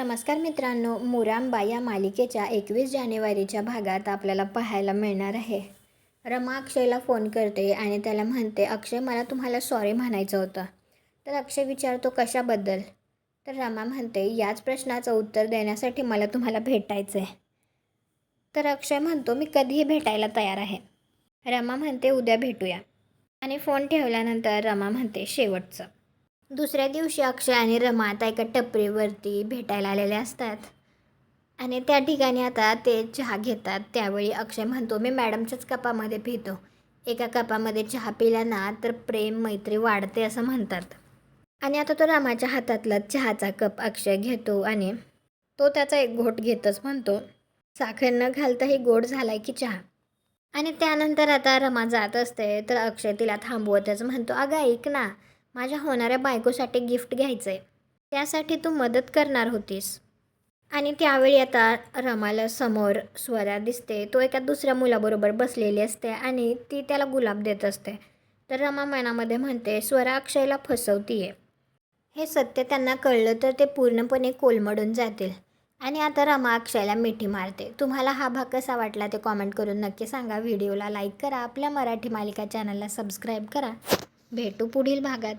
नमस्कार मित्रांनो, मुरांबा या मालिकेच्या 21 जानेवारीच्या भागात आपल्याला पाहायला मिळणार आहे. रमा अक्षयला फोन करते आणि त्याला म्हणते, अक्षय मला तुम्हाला सॉरी म्हणायचं होतं. तर अक्षय विचारतो कशाबद्दल? तर रमा म्हणते, याच प्रश्नाचं उत्तर देण्यासाठी मला तुम्हाला भेटायचं आहे. तर अक्षय म्हणतो, मी कधीही भेटायला तयार आहे. रमा म्हणते, उद्या भेटूया. आणि फोन ठेवल्यानंतर रमा म्हणते, शेवटचं. दुसऱ्या दिवशी अक्षय आणि रमा आता एका टपरीवरती भेटायला आलेले असतात आणि त्या ठिकाणी आता ते चहा घेतात. त्यावेळी अक्षय म्हणतो, मी मॅडमच्याच कपामध्ये पितो. एका कपामध्ये चहा पिला ना तर प्रेम मैत्री वाढते असं म्हणतात. आणि आता तो रामाच्या हातातला चहाचा कप अक्षय घेतो आणि तो त्याचा एक घोट घेतच म्हणतो, साखर न घालताही गोड झालाय की चहा. आणि त्यानंतर आता रमा जात असते तर अक्षय तिला थांबवतच म्हणतो, अगं ऐक ना, माझ्या होणाऱ्या बायकोसाठी गिफ्ट घ्यायचं आहे, त्यासाठी तू मदत करणार होतीस. आणि त्यावेळी आता रमाला समोर स्वरा दिसते. तो एका दुसऱ्या मुलाबरोबर बसलेली असते आणि ती त्याला गुलाब देत असते. तर रमा मनामध्ये म्हणते, स्वरा अक्षयला फसवतीये. हे सत्य त्यांना कळलं तर ते पूर्णपणे कोलमडून जातील. आणि आता रमा अक्षयला मिठी मारते. तुम्हाला हा भाग कसा वाटला ते कॉमेंट करून नक्की सांगा. व्हिडिओला लाईक करा, आपल्या मराठी मालिका चॅनलला सबस्क्राईब करा. भेटू पुढील भागात.